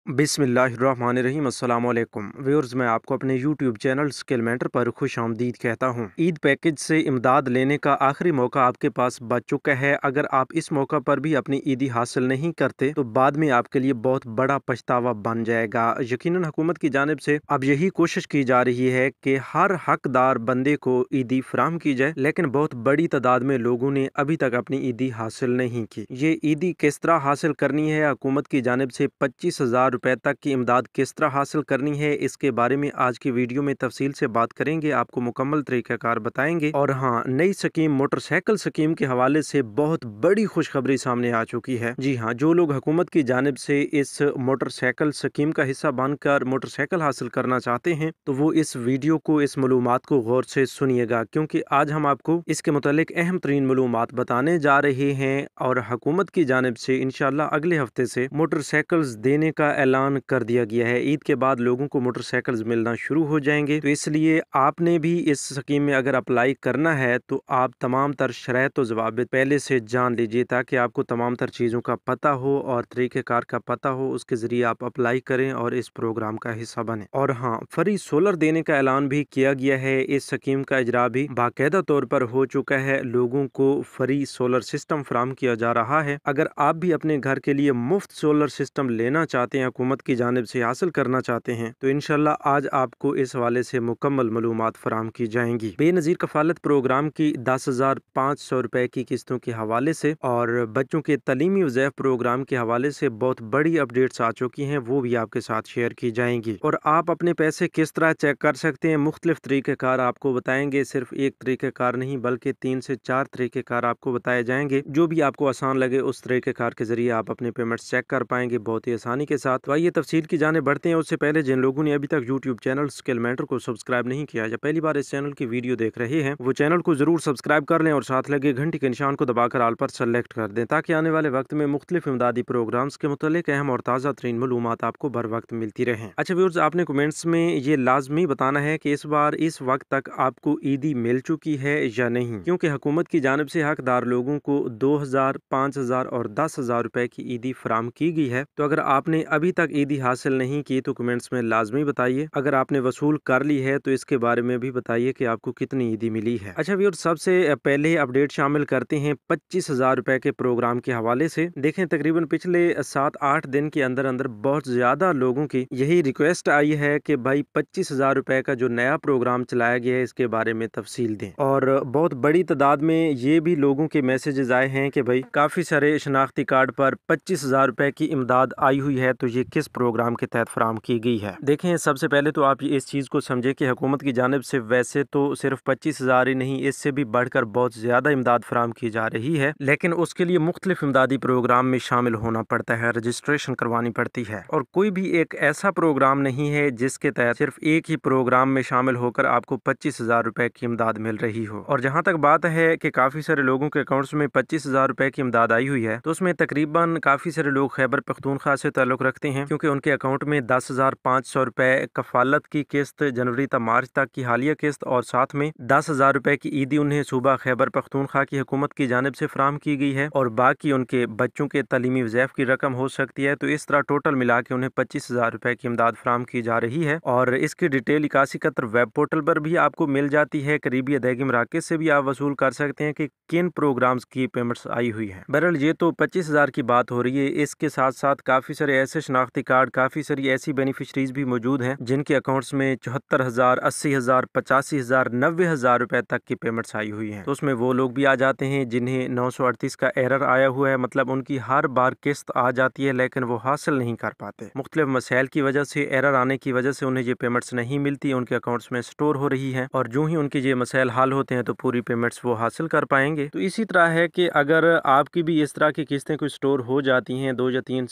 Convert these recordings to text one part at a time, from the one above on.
बिस्मिल्लाहिर्रहमानिर्रहीम अस्सलाम वालेकुम व्यूअर्स, मैं आपको अपने यूट्यूब चैनल स्किल मेंटर पर खुश आमदीद कहता हूँ। ईद पैकेज से इमदाद लेने का आखिरी मौका आपके पास बच चुका है। अगर आप इस मौका पर भी अपनी ईदी हासिल नहीं करते तो बाद में आपके लिए बहुत बड़ा पछतावा बन जाएगा। यकीनन हुकूमत की जानिब से अब यही कोशिश की जा रही है कि हर हकदार बंदे को ईदी फराहम की जाए, लेकिन बहुत बड़ी तादाद में लोगों ने अभी तक अपनी ईदी हासिल नहीं की। ये ईदी किस तरह हासिल करनी है, हुकूमत की जानिब से 25,000 रुपए तक की इमदाद किस तरह हासिल करनी है, इसके बारे में आज की वीडियो में तफसील से बात करेंगे। आपको मुकम्मल तरीक़ाकार बताएंगे। और हाँ, नई स्कीम मोटरसाइकिल स्कीम के हवाले से बहुत बड़ी खुशखबरी सामने आ चुकी है। जी हाँ, जो लोग हुकूमत की जानिब से इस मोटरसाइकिल स्कीम का हिस्सा बनकर मोटरसाइकिल हासिल करना चाहते हैं तो वो इस वीडियो को, इस मालूमात को गौर से सुनिएगा, क्योंकि आज हम आपको इसके मुतालिक अहम तरीन मालूमात बताने जा रहे हैं। और हुकूमत की जानिब से इंशाल्लाह अगले हफ्ते से मोटरसाइकिल्स देने का ऐलान कर दिया गया है। ईद के बाद लोगों को मोटरसाइकिल्स मिलना शुरू हो जाएंगे, तो इसलिए आपने भी इस स्कीम में अगर अप्लाई करना है तो आप तमाम तर शरैत व ज़वाबित पहले से जान लीजिए, ताकि आपको तमाम तर चीज़ों का पता हो और तरीक़ेकार का पता हो। उसके ज़रिए आप अप्लाई करें और इस प्रोग्राम का हिस्सा बने। और हाँ, फ्री सोलर देने का ऐलान भी किया गया है। इस स्कीम का इजरा भी बाकायदा तौर पर हो चुका है। लोगों को फ्री सोलर सिस्टम फराहम किया जा रहा है। अगर आप भी अपने घर के लिए मुफ्त सोलर सिस्टम लेना चाहते हैं, हुकूमत की जानिब से हासिल करना चाहते हैं, तो इंशाल्लाह आज आपको इस हवाले से मुकम्मल मालूमात फराहम की जाएंगी। बेनज़ीर कफालत प्रोग्राम की 10,500 रुपए की किस्तों के हवाले से और बच्चों के तलीमी वज़ैफ़ प्रोग्राम के हवाले से बहुत बड़ी अपडेट्स आ चुकी हैं, वो भी आपके साथ शेयर की जाएंगी। और आप अपने पैसे किस तरह चेक कर सकते हैं, मुख्तलिफ तरीक़ेकार आपको बताएंगे। सिर्फ एक तरीक़ेकार नहीं बल्कि 3 से 4 तरीक़ेकार आपको बताए जाएंगे। जो भी आपको आसान लगे उस तरीक़ेकार के जरिए आप अपने पेमेंट्स चेक कर पाएंगे बहुत ही आसानी के साथ। तो आइए तफसील की जाने बढ़ते हैं। उससे पहले जिन लोगों ने अभी तक यूट्यूब चैनल स्किल मेंटर को सब्सक्राइब नहीं किया या पहली बार इस चैनल की वीडियो देख रहे हैं, वो चैनल को जरूर सब्सक्राइब कर लें और साथ लगे घंटी के निशान को दबाकर आल पर सेलेक्ट कर दें, ताकि आने वाले वक्त में मुख्तलिफ इमदादी प्रोग्राम्स के मुतालिक अहम और ताज़ा तरीन मालूमात आपको बर वक्त मिलती रहें। अच्छा व्यूअर्स, आपने कमेंट्स में ये लाजमी बताना है कि इस बार इस वक्त तक आपको ईदी मिल चुकी है या नहीं, क्योंकि हुकूमत की जानिब से हकदार लोगों को 2,000, 5,000 और 10,000 रुपए की ईदी फराहम की गई है। तो अगर आपने अभी तक ईदी हासिल नहीं की तो कमेंट्स में लाजमी बताइए। अगर आपने वसूल कर ली है तो इसके बारे में भी बताइए कि आपको कितनी ईदी मिली है। अच्छा व्यूअर्स, सबसे पहले अपडेट शामिल करते हैं 25,000 रुपए के प्रोग्राम के हवाले से। देखें, तकरीबन पिछले 7-8 दिन के अंदर अंदर बहुत ज्यादा लोगों की यही रिक्वेस्ट आई है कि भाई 25,000 रुपए का जो नया प्रोग्राम चलाया गया है इसके बारे में तफसील दें। और बहुत बड़ी तादाद में ये भी लोगों के मैसेजेस आए हैं कि भाई काफी सारे शनाख्ती कार्ड पर 25,000 रुपए की इमदाद आई हुई है, तो ये किस प्रोग्राम के तहत फराहम की गई है। देखें, सबसे पहले तो आप इस चीज़ को समझे कि हुकूमत की जानिब से वैसे तो सिर्फ 25,000 ही नहीं, इससे भी बढ़कर बहुत ज़्यादा इमदाद फराहम की जा रही है, लेकिन उसके लिए मुख्तलिफ इमदादी प्रोग्राम में शामिल होना पड़ता है, रजिस्ट्रेशन करवानी पड़ती है। और कोई भी एक ऐसा प्रोग्राम नहीं है जिसके तहत सिर्फ एक ही प्रोग्राम में शामिल होकर आपको 25,000 रुपए की इमदाद मिल रही हो। और जहाँ तक बात है कि काफ़ी सारे लोगों के अकाउंट्स में 25,000 रुपए की इमदाद आई हुई है, तो उसमें तकरीबन काफ़ी सारे लोग खैबर पख्तूनख्वा से ताल्लुक़ रखते हैं, क्योंकि उनके अकाउंट में 10,500 रुपए कफालत की किस्त जनवरी तक मार्च तक की हालिया किस्त और साथ में 10,000 रुपए की ईदी उन्हें सूबा खैबर पख्तूनख्वा की हुकूमत की जानिब से फराहम की गई है, और बाकी उनके बच्चों के तलीमी वज़ैफ़ की रकम हो सकती है। तो इस तरह टोटल मिला के उन्हें 25,000 रुपए की इमदाद फराहम की जा रही है। और इसकी डिटेल 8171 वेब पोर्टल पर भी आपको मिल जाती है। करीबी अदायगी मराकज़ से भी आप वसूल कर सकते हैं कि किन प्रोग्राम्स की पेमेंट्स आई हुई है। बहरहाल ये तो 25,000 की बात हो रही है। इसके साथ साथ काफ़ी सारे ऐसे शनाख्ती कार्ड, काफ़ी सारी ऐसी बेनिफिशरीज भी मौजूद हैं जिनके अकाउंट्स में 74,000, 80,000, 85,000, 90,000 रुपए तक की पेमेंट्स आई हुई हैं। तो उसमें वो लोग भी आ जाते हैं जिन्हें 938 का एरर आया हुआ है, मतलब उनकी हर बार किस्त आ जाती है लेकिन वो हासिल नहीं कर पाते। मुख्तलिफ मसाइल की वजह से, एरर आने की वजह से उन्हें ये पेमेंट्स नहीं मिलती, उनके अकाउंट्स में स्टोर हो रही है, और जो ही उनके ये मसाइल हल होते हैं तो पूरी पेमेंट्स वो हासिल कर पाएंगे। तो इसी तरह है कि अगर आपकी भी इस तरह की किस्तें कोई स्टोर हो जाती हैं, 2 या 3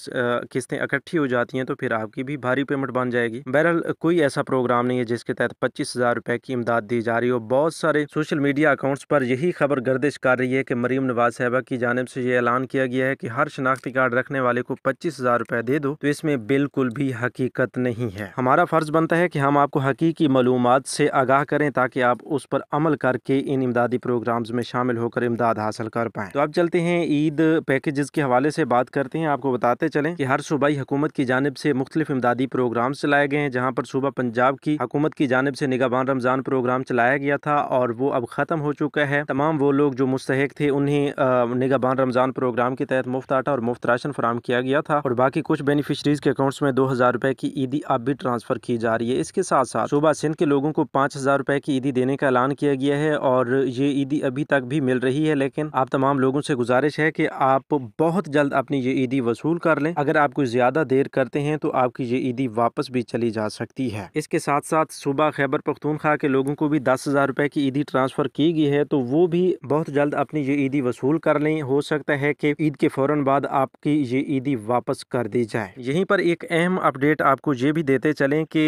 किस्तें इकट्ठी हो जाती हैं, तो फिर आपकी भी भारी पेमेंट बन जाएगी। बहरहाल कोई ऐसा प्रोग्राम नहीं है जिसके तहत 25,000 रुपए की इमदाद दी जा रही हो। बहुत सारे सोशल मीडिया अकाउंट्स पर यही खबर गर्दिश कर रही है कि मरीम नवाज साहिबा की जानिब से ये ऐलान किया गया है कि हर शनाख्ती कार्ड रखने वाले को 25,000 रुपए दे दो। तो इसमें बिल्कुल भी हकीकत नहीं है। हमारा फर्ज बनता है कि हम आपको हकीकी मालूमात से आगाह करें ताकि आप उस पर अमल करके इन इमदादी प्रोग्राम्स में शामिल होकर इमदाद हासिल कर पाएं। तो अब चलते हैं ईद पैकेजेस के हवाले से बात करते हैं। आपको बताते चलें कि हर सूबाई हुकूमत हुकूमत की जानिब से मुख्तलिफ इमदादी प्रोग्राम चलाए गए हैं, जहाँ पर सूबा पंजाब की हुकूमत की जानिब से निगहबान रमज़ान प्रोग्राम चलाया गया था और वो अब ख़त्म हो चुका है। तमाम वो लोग जो मुस्तहिक थे उन्हें निगहबान रमज़ान प्रोग्राम के तहत मुफ्त आटा और मुफ्त राशन फराहम किया गया था और बाकी कुछ बेनिफिशरीज के अकाउंट्स में 2000 रुपए की ईदी अब भी ट्रांसफ़र की जा रही है। इसके साथ साथ सूबा सिंध के लोगों को 5000 रुपए की ईदी देने का ऐलान किया गया है और ये ईदी अभी तक भी मिल रही है, लेकिन आप तमाम लोगों से गुजारिश है कि आप बहुत जल्द अपनी ये ईदी वसूल कर लें। अगर आप कोई ज़्यादा देर करते हैं तो आपकी ये ईदी वापस भी चली जा सकती है। इसके साथ साथ सूबा खैबर पख्तूनख्वा के लोगों को भी 10,000 रुपए की ईदी ट्रांसफ़र की गई है, तो वो भी बहुत जल्द अपनी ये ईदी वसूल कर लें। हो सकता है कि ईद के फ़ौरन बाद आपकी ये ईदी वापस कर दी जाए। यहीं पर एक अहम अपडेट आपको ये भी देते चलें कि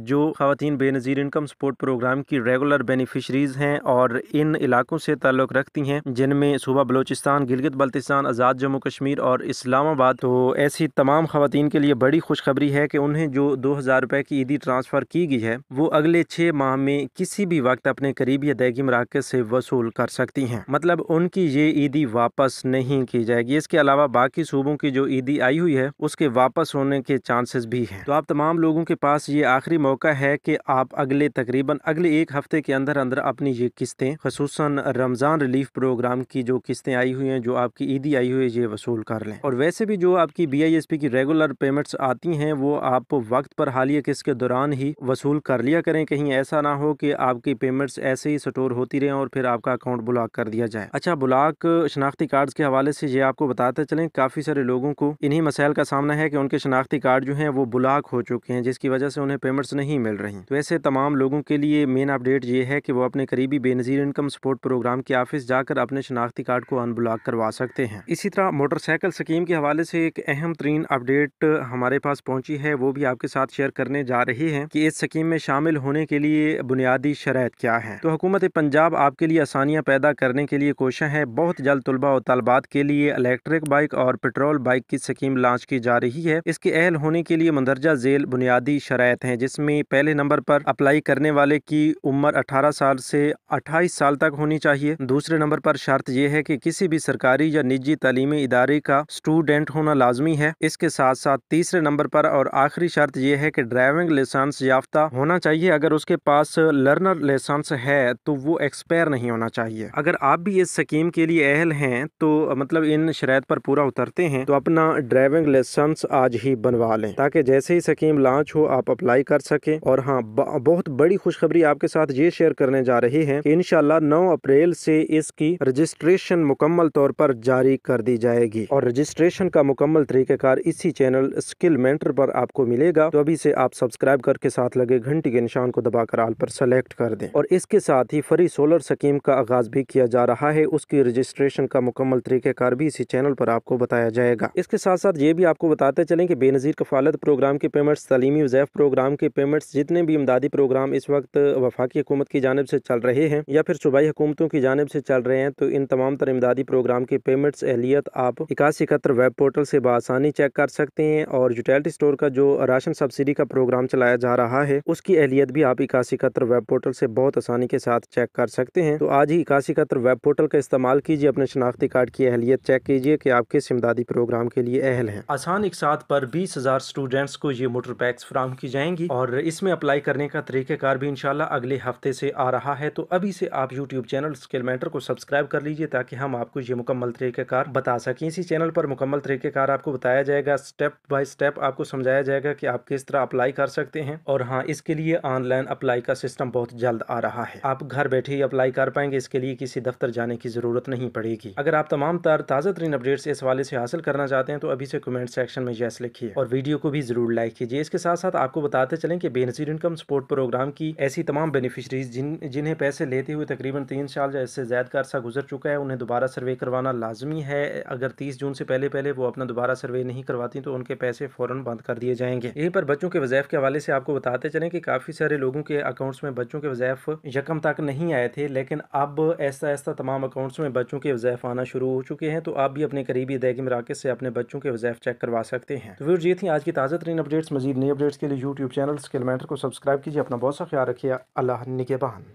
जो ख़वातीन बेनज़ीर इनकम सपोर्ट प्रोग्राम की रेगुलर बेनिफिशरीज़ हैं और इन इलाकों से ताल्लुक़ रखती हैं, जिनमें सूबा बलोचिस्तान, गिलगित बल्तिस्तान, आज़ाद जम्मू कश्मीर और इस्लामाबाद, तो ऐसी तमाम ख़वातीन के लिए बड़ी खुशखबरी है कि उन्हें जो 2000 रुपए की ईदी ट्रांसफ़र की गई है वो अगले 6 माह में किसी भी वक्त अपने करीबी अदायगी मराकज़ से वसूल कर सकती हैं। मतलब उनकी ये ईदी वापस नहीं की जाएगी। इसके अलावा बाकी सूबों की जो ईदी आई हुई है उसके वापस होने के चांसेस भी हैं। तो आप तमाम लोगों के पास ये आखिरी मौका है कि आप अगले एक हफ्ते के अंदर अंदर अपनी ये किस्तें, ख़ुसूसन रमज़ान रिलीफ प्रोग्राम की जो किस्तें आई हुई हैं, जो आपकी ईदी आई हुई है, ये वसूल कर लें। और वैसे भी जो आपकी BISP की रेगुलर पेमेंट्स आती हैं वो आप वक्त पर हालिया किस्त के दौरान ही वसूल कर लिया करें। कहीं ऐसा ना हो कि आपकी पेमेंट्स ऐसे ही स्टोर होती रहें और फिर आपका अकाउंट ब्लॉक कर दिया जाए। अच्छा, ब्लॉक शनाख्ती कार्ड्स के हवाले से ये आपको बताते चलें, काफ़ी सारे लोगों को इन्हीं मसाइल का सामना है कि उनके शनाख्ती कार्ड जो हैं वो ब्लॉक हो चुके हैं, जिसकी वजह से उन्हें पेमेंट्स नहीं मिल रही। तो ऐसे तमाम लोगों के लिए मेन अपडेट ये है कि वो अपने करीबी बेनज़ीर इनकम सपोर्ट प्रोग्राम के ऑफिस जाकर अपने शनाख्ती कार्ड को अनब्लॉक करवा सकते हैं। इसी तरह मोटरसाइकिल स्कीम के हवाले से एक अहम तरीन अपडेट हमारे पास पहुंची है, वो भी आपके साथ शेयर करने जा रहे हैं कि इस स्कीम में शामिल होने के लिए बुनियादी शरत क्या है। तो हुकूमत पंजाब आपके लिए आसानियां पैदा करने के लिए कोशिश है। बहुत जल्द तलबा और तलबात के लिए इलेक्ट्रिक बाइक और पेट्रोल बाइक की स्कीम लॉन्च की जा रही है। इसके अहल होने के लिए मंदरजा झेल बुनियादी शराइत हैं, जिसमें पहले नंबर पर अप्लाई करने वाले की उम्र 18 साल से 28 साल तक होनी चाहिए। दूसरे नंबर पर शर्त यह है कि किसी भी सरकारी या निजी तालीमी इदारे का स्टूडेंट होना लाजमी है। इसके साथ साथ तीसरे नंबर पर और आखिरी शर्त यह है कि ड्राइविंग लाइसेंस याफ्ता होना चाहिए। अगर उसके पास लर्नर लाइसेंस है तो वो एक्सपायर नहीं होना चाहिए। अगर आप भी इस स्कीम के लिए अहल हैं, तो मतलब इन शराइत पर पूरा उतरते हैं, तो अपना ड्राइविंग लाइसेंस आज ही बनवा लें ताकि जैसे ही स्कीम लॉन्च हो आप अप्लाई कर सकें। और हाँ, बहुत बड़ी खुशखबरी आपके साथ ये शेयर करने जा रहे हैं कि इंशाल्लाह 9 अप्रैल से इसकी रजिस्ट्रेशन मुकम्मल तौर पर जारी कर दी जाएगी और रजिस्ट्रेशन का मुकम्मल तरीक़ाकार इसी चैनल स्किल मेंटर पर आपको मिलेगा। तो अभी से आप सब्सक्राइब करके साथ लगे घंटी के निशान को दबाकर ऑल पर सेलेक्ट कर दें। और इसके साथ ही फ्री सोलर स्कीम का आगाज भी किया जा रहा है, उसकी रजिस्ट्रेशन का मुकम्मल तरीक़ाकार भी इसी चैनल पर आपको बताया जाएगा। इसके साथ साथ ये भी आपको बताते चलें कि बेनज़ीर कफ़ालत प्रोग्राम की पेमेंट्स, तालीमी वज़ाइफ प्रोग्राम की पेमेंट्स, जितने भी इमदादी प्रोग्राम इस वक्त वफाकी हुकूमत की जानिब से चल रहे हैं या फिर सूबाई हुकूमतों की जानिब से चल रहे हैं, तो इन तमाम तर इमदादी प्रोग्राम की पेमेंट्स एहलियत आप 8171 वेब पोर्टल से बआसानी चेक कर सकते हैं। और यूटिलिटी स्टोर का जो राशन सब्सिडी का प्रोग्राम चलाया जा रहा है उसकी एहलियत भी आप 8171 वेब पोर्टल से बहुत आसानी के साथ चेक कर सकते हैं। तो आज ही 8171 वेब पोर्टल का इस्तेमाल कीजिए, अपने शनाख्ती कार्ड की एहलियत चेक कीजिए कि आप किस इमदादी प्रोग्राम के लिए अहल हैं। आसान एक साथ पर 20,000 स्टूडेंट्स को ये मोटर पैक्स फराहम की जाएंगी और इसमें अप्लाई करने का तरीक़ाकार भी इंशाल्लाह अगले हफ्ते से आ रहा है। तो अभी से आप यूट्यूब चैनल स्किल मेंटर को सब्सक्राइब कर लीजिए ताकि हम आपको ये मुकम्मल तरीक़ाकार बता सकें। इसी चैनल पर मुकम्मल तरीक़ाकार आपको बताया जाएगा, स्टेप बाय स्टेप आपको समझाया जाएगा कि आप किस तरह अप्लाई कर सकते हैं। और हाँ, इसके लिए ऑनलाइन अप्लाई का सिस्टम बहुत जल्द आ रहा है, आप घर बैठे ही अप्लाई कर पाएंगे। इसके लिए किसी दफ्तर जाने की जरूरत नहीं पड़ेगी। अगर आप तमाम ताज़ा तरीन अपडेट्स इस हवाले से हासिल करना चाहते हैं तो अभी से कमेंट सेक्शन में यस लिखिए और वीडियो को भी जरूर लाइक कीजिए। इसके साथ साथ आपको बताते चलें कि बेनज़ीर इनकम सपोर्ट प्रोग्राम की ऐसी तमाम बेनिफिशरीज जिन्हें पैसे लेते हुए तकरीबन 3 साल या इससे ज़्यादा का अरसा गुजर चुका है, उन्हें दोबारा सर्वे करवाना लाजमी है। अगर 30 जून से पहले वो अपना दोबारा सर्वे नहीं करवाती तो उनके पैसे फौरन बंद कर दिए जाएंगे। यहीं पर बच्चों के वज़ाइफ के हवाले से आपको बताते चलें कि काफ़ी सारे लोगों के अकाउंट्स में बच्चों के वज़ाइफ यकम तक नहीं आए थे, लेकिन अब ऐसा ऐसा तमाम अकाउंट्स में बच्चों के वज़ाइफ आना शुरू हो चुके हैं। तो आप भी अपने करीबी अदायगी मराकज़ से अपने बच्चों के वज़ाइफ चेक करवा सकते हैं। तो व्यूअर्स, ये थी आज की ताज़ा तरीन अपडेट्स। मज़ीद नई अपडेट्स के लिए यूट्यूब चैनल स्किल मेंटर को सब्सक्राइब कीजिए। अपना बहुत सा ख्याल रखिए। अल्लाह निगहबान।